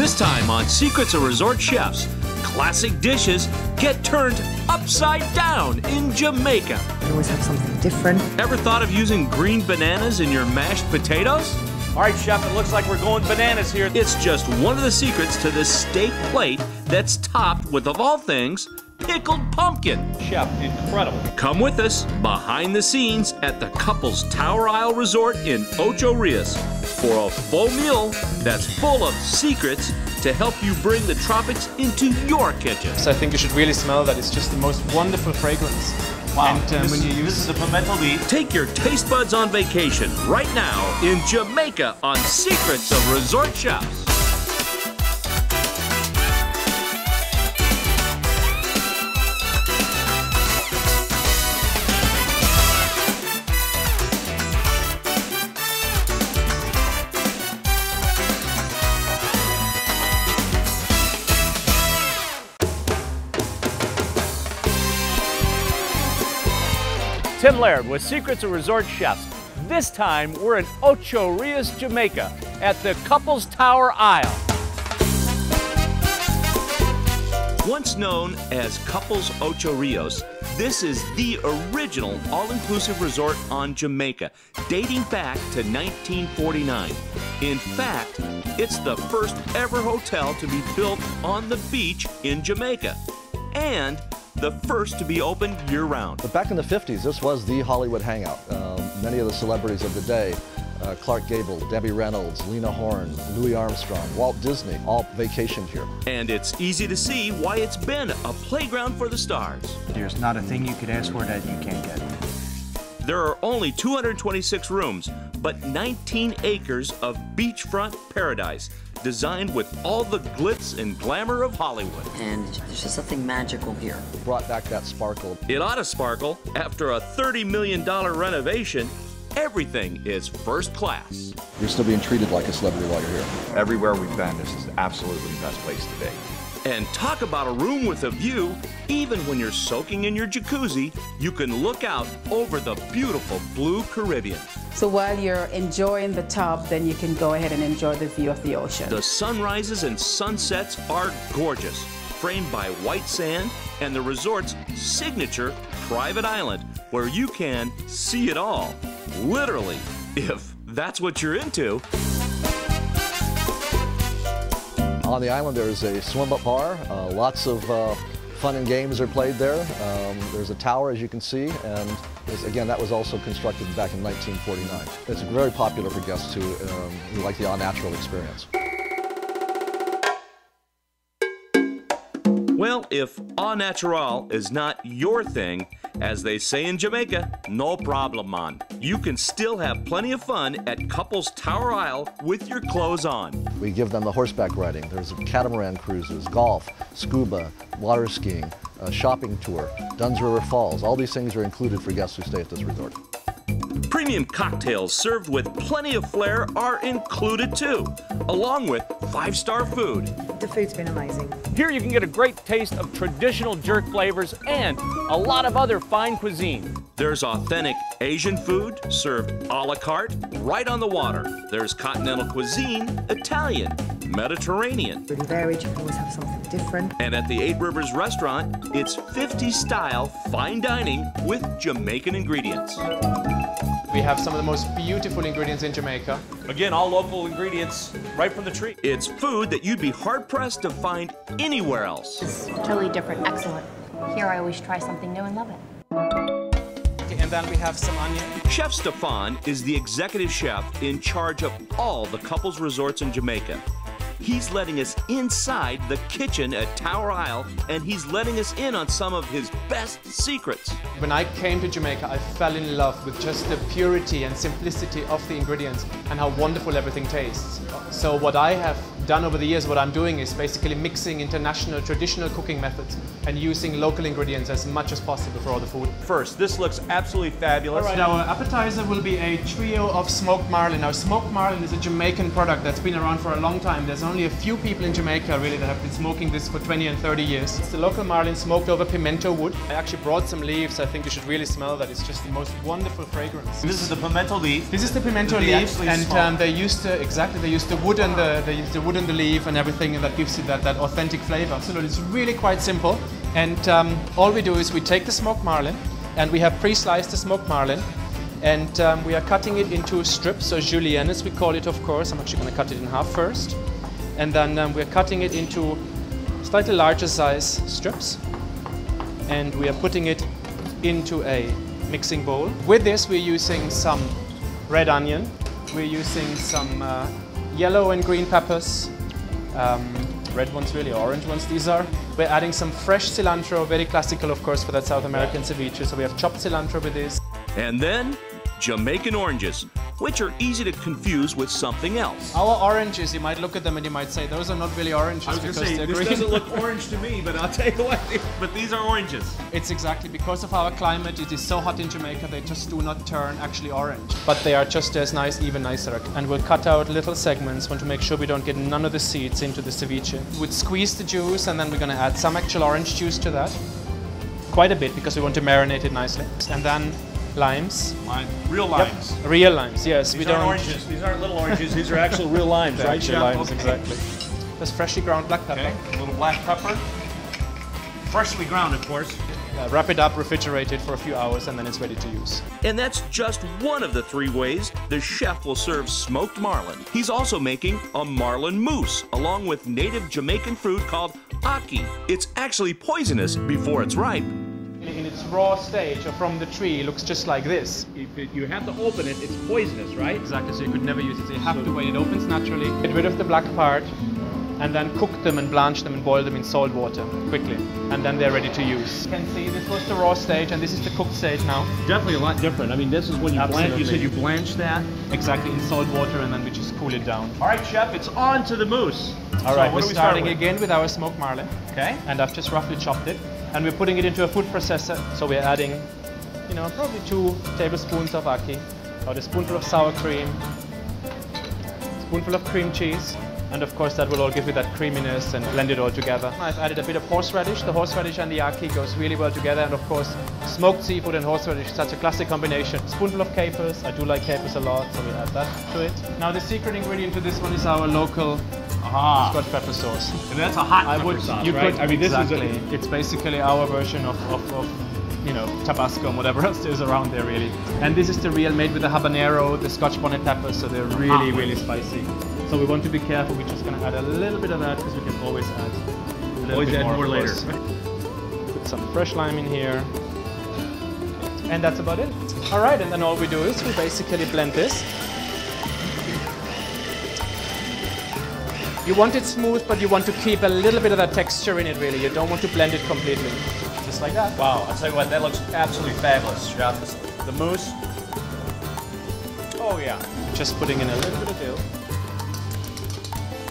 This time on Secrets of Resort Chefs, classic dishes get turned upside down in Jamaica. We always have something different. Ever thought of using green bananas in your mashed potatoes? All right, Chef, it looks like we're going bananas here. It's just one of the secrets to this steak plate that's topped with, of all things, pickled pumpkin. Chef, incredible. Come with us behind the scenes at the Couples Tower Isle Resort in Ocho Rios for a full meal that's full of secrets to help you bring the tropics into your kitchen. So I think you should really smell that. It's just the most wonderful fragrance. Wow, and when you use this is the pimento beef. Take your taste buds on vacation right now in Jamaica on Secrets of Resort Chefs. Tim Laird with Secrets of Resort Chefs. This time we're in Ocho Rios, Jamaica at the Couples Tower Isle. Once known as Couples Ocho Rios, this is the original all-inclusive resort on Jamaica, dating back to 1949. In fact, it's the first ever hotel to be built on the beach in Jamaica, and the first to be open year-round. But back in the 50s, this was the Hollywood hangout. Many of the celebrities of the day, Clark Gable, Debbie Reynolds, Lena Horne, Louis Armstrong, Walt Disney, all vacationed here. And it's easy to see why it's been a playground for the stars. There's not a thing you could ask for that you can't get. There are only 226 rooms, but 19 acres of beachfront paradise, designed with all the glitz and glamour of Hollywood. And there's just something magical here. Brought back that sparkle. It ought to sparkle. After a $30 million renovation, everything is first class. You're still being treated like a celebrity while you're here. Everywhere we've been, this is absolutely the best place to be. And talk about a room with a view. Even when you're soaking in your jacuzzi, you can look out over the beautiful blue Caribbean. So while you're enjoying the tub, then you can go ahead and enjoy the view of the ocean. The sunrises and sunsets are gorgeous, framed by white sand and the resort's signature private island, where you can see it all, literally, if that's what you're into. On the island, there's a swim-up bar. Lots of fun and games are played there. There's a tower, as you can see, and again, that was also constructed back in 1949. It's very popular for guests who like the all-natural experience. Well, if au natural is not your thing, as they say in Jamaica, no problem, man. You can still have plenty of fun at Couples Tower Isle with your clothes on. We give them the horseback riding. There's catamaran cruises, golf, scuba, water skiing, a shopping tour, Dunn's River Falls. All these things are included for guests who stay at this resort. Premium cocktails served with plenty of flair are included too, along with five-star food. The food's been amazing. Here you can get a great taste of traditional jerk flavors and a lot of other fine cuisine. There's authentic Asian food served a la carte right on the water. There's continental cuisine, Italian, Mediterranean. Really varied, you can always have something different. And at the Eight Rivers restaurant, it's 50s style fine dining with Jamaican ingredients. We have some of the most beautiful ingredients in Jamaica. Again, all local ingredients right from the tree. It's food that you'd be hard-pressed to find anywhere else. It's totally different, excellent. Here I always try something new and love it. And then we have some onion. Chef Stefan is the executive chef in charge of all the couples resorts in Jamaica. He's letting us inside the kitchen at Tower Isle, and he's letting us in on some of his best secrets. When I came to Jamaica, I fell in love with just the purity and simplicity of the ingredients and how wonderful everything tastes. So what I have done over the years, what I'm doing is basically mixing international traditional cooking methods and using local ingredients as much as possible for all the food. First, this looks absolutely fabulous. All right, our appetizer will be a trio of smoked marlin. Now, smoked marlin is a Jamaican product that's been around for a long time. There's only a few people in Jamaica really that have been smoking this for 20 and 30 years. It's the local marlin smoked over pimento wood. I actually brought some leaves. I think you should really smell that. It's just the most wonderful fragrance. This is the pimento leaf. This is the pimento leaf, and they used the wood and the leaf and everything, and that gives it that authentic flavor. So it's really quite simple. And all we do is we take the smoked marlin, and we have pre-sliced the smoked marlin. And we are cutting it into strips, or julienne as we call it, of course. I'm actually going to cut it in half first. And then we're cutting it into slightly larger size strips. And we are putting it into a mixing bowl. With this, we're using some red onion. We're using some yellow and green peppers. Red ones really, orange ones these are. We're adding some fresh cilantro, very classical, of course, for that South American ceviche. So we have chopped cilantro with this. And then Jamaican oranges, which are easy to confuse with something else. Our oranges, you might look at them and you might say, those are not really oranges. I was going to say, they're this green. doesn't look orange to me, but I'll tell you what, but these are oranges. It's exactly because of our climate. It is so hot in Jamaica, they just do not turn actually orange. But they are just as nice, even nicer. And we'll cut out little segments, want to make sure we don't get none of the seeds into the ceviche. We'd squeeze the juice, and then we're going to add some actual orange juice to that. Quite a bit, because we want to marinate it nicely. And then limes. Real limes. Yep. Real limes, yes. These aren't oranges. These aren't little oranges. These are actual real limes, right, Chef? Limes, exactly. That's freshly ground black pepper. Okay. A little black pepper. Freshly ground, of course. Wrap it up, refrigerate it for a few hours, and then it's ready to use. And that's just one of the 3 ways the chef will serve smoked marlin. He's also making a marlin mousse, along with native Jamaican fruit called ackee. It's actually poisonous before it's ripe. In its raw stage or from the tree, it looks just like this. You have to open it, it's poisonous, right? Exactly, so you could never use it. So you have to wait, it opens naturally. Get rid of the black part, and then cook them and blanch them and boil them in salt water quickly. And then they're ready to use. You can see this was the raw stage, and this is the cooked stage now. Definitely a lot different. I mean, this is when you blanch. You said you blanch that? Exactly, in salt water, and then we just cool it down. All right, Chef, it's on to the mousse. All right, we're starting again with our smoked marlin. Okay. And I've just roughly chopped it. And we're putting it into a food processor. So we're adding, probably 2 tablespoons of ackee, about a spoonful of sour cream, a spoonful of cream cheese, and of course that will all give you that creaminess and blend it all together. I've added a bit of horseradish. The horseradish and the ackee goes really well together, and of course smoked seafood and horseradish is such a classic combination. A spoonful of capers. I do like capers a lot, so we add that to it. Now the secret ingredient to this one is our local Scotch pepper sauce. And that's a hot pepper sauce, right? I mean, exactly. It's basically our version of Tabasco and whatever else there's around there, really. And this is the real, made with the habanero, the Scotch bonnet peppers, so they're really, really spicy. So we want to be careful. We're just going to add a little bit of that, because we can always add a little bit more later. Put some fresh lime in here. And that's about it. All right, and then all we do is we basically blend this. You want it smooth, but you want to keep a little bit of that texture in it, really. You don't want to blend it completely. Just like that. Wow, I'll tell you what, that looks absolutely fabulous, Chef. The mousse. Oh, yeah. Just putting in a little bit of dill.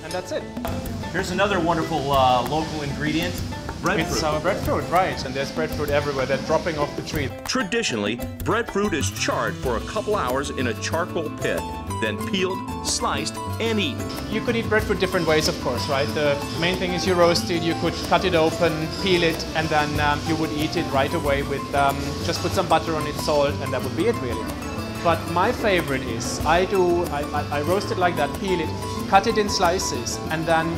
And that's it. Here's another wonderful local ingredient. Breadfruit. It's our breadfruit, right. And there's breadfruit everywhere. They're dropping off the tree. Traditionally, breadfruit is charred for a couple hours in a charcoal pit, then peeled, sliced, and eaten. You could eat breadfruit different ways, of course, right? The main thing is you roast it, you could cut it open, peel it, and then you would eat it right away with, just put some butter on it, salt, and that would be it, really. But my favorite is, I roast it like that, peel it, cut it in slices, and then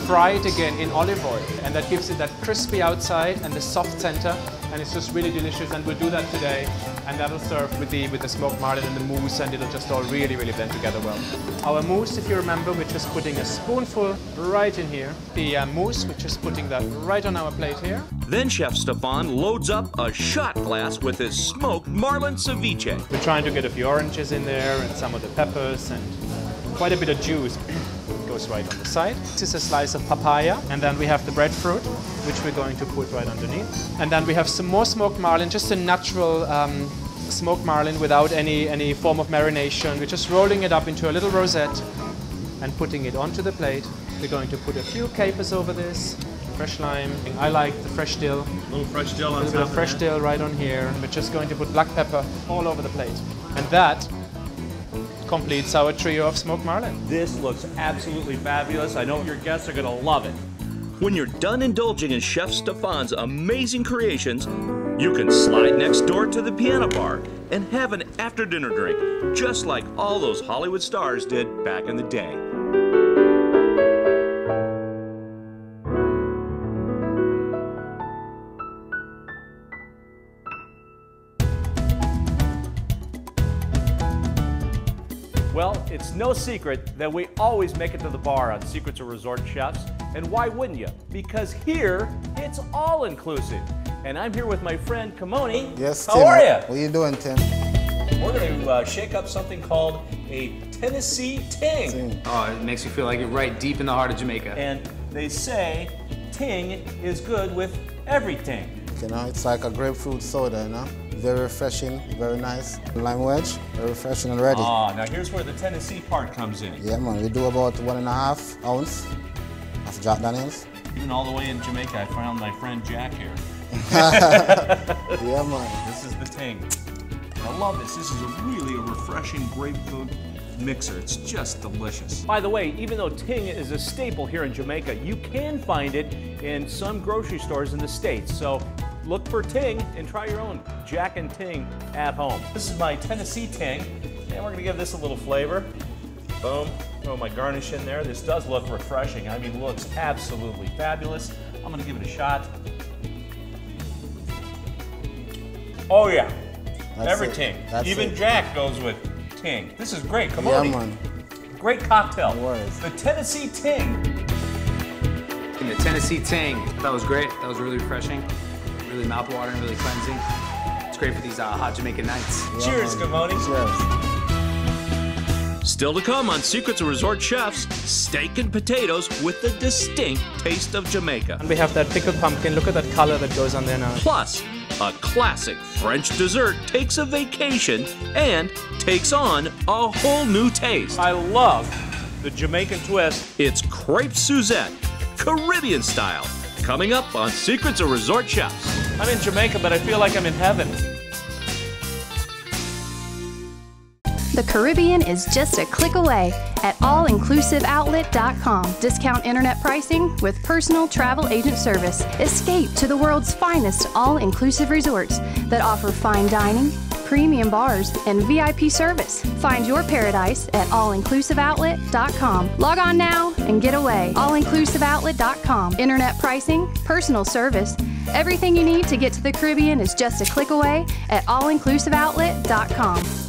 fry it again in olive oil, and that gives it that crispy outside and the soft center, and it's just really delicious. And we'll do that today, and that'll serve with the smoked marlin and the mousse, and it'll just all really, really blend together well. Our mousse, if you remember, we're just putting a spoonful right in here. The mousse, we're just putting that right on our plate here. Then Chef Stefan loads up a shot glass with his smoked marlin ceviche. We're trying to get a few oranges in there and some of the peppers and quite a bit of juice. Goes right on the side. This is a slice of papaya, and then we have the breadfruit, which we're going to put right underneath. And then we have some more smoked marlin, just a natural smoked marlin without any form of marination. We're just rolling it up into a little rosette and putting it onto the plate. We're going to put a few capers over this, fresh lime. I like the fresh dill. A little fresh dill on top. A little bit of fresh dill right on here. And we're just going to put black pepper all over the plate. And that completes our trio of smoked marlin. This looks absolutely fabulous. I know your guests are going to love it. When you're done indulging in Chef Stefan's amazing creations, you can slide next door to the piano bar and have an after-dinner drink, just like all those Hollywood stars did back in the day. Well, it's no secret that we always make it to the bar on Secrets of Resort Chefs. And why wouldn't you? Because here, it's all inclusive. And I'm here with my friend Kimoni. Yes, How Tim. are you? What are you doing, Tim? We're going to shake up something called a Tennessee Ting. Oh, it makes you feel like you're right deep in the heart of Jamaica. And they say Ting is good with everything. You know, it's like a grapefruit soda, you know? Very refreshing, very nice. Lime wedge, very refreshing and ready. Ah, now here's where the Tennessee part comes in. Yeah, man, we do about 1.5 ounce of Jack Daniels. Even all the way in Jamaica, I found my friend Jack here. Yeah, man. This is the Ting. I love this. This is really a refreshing grapefruit mixer. It's just delicious. By the way, even though Ting is a staple here in Jamaica, you can find it in some grocery stores in the States. So look for Ting and try your own Jack and Ting at home. This is my Tennessee Ting, and we're gonna give this a little flavor. Boom, throw my garnish in there. This does look refreshing. I mean, looks absolutely fabulous. I'm gonna give it a shot. Oh yeah, everything. Even Jack goes with Ting. This is great, come on. Yeah, man. Great cocktail. No worries. The Tennessee Ting. The Tennessee Ting, that was great. That was really refreshing, really mouth-watering, really cleansing. It's great for these hot Jamaican nights. Yeah, Cheers, Kimoni. Cheers. Still to come on Secrets of Resort Chefs, steak and potatoes with the distinct taste of Jamaica. And we have that pickled pumpkin. Look at that color that goes on there now. Plus, a classic French dessert takes a vacation and takes on a whole new taste. I love the Jamaican twist. It's Crepe Suzette, Caribbean style, coming up on Secrets of Resort Chefs. I'm in Jamaica, but I feel like I'm in heaven. The Caribbean is just a click away at allinclusiveoutlet.com. Discount internet pricing with personal travel agent service. Escape to the world's finest all-inclusive resorts that offer fine dining, premium bars, and VIP service. Find your paradise at allinclusiveoutlet.com. Log on now and get away. allinclusiveoutlet.com. Internet pricing, personal service, everything you need to get to the Caribbean is just a click away at allinclusiveoutlet.com.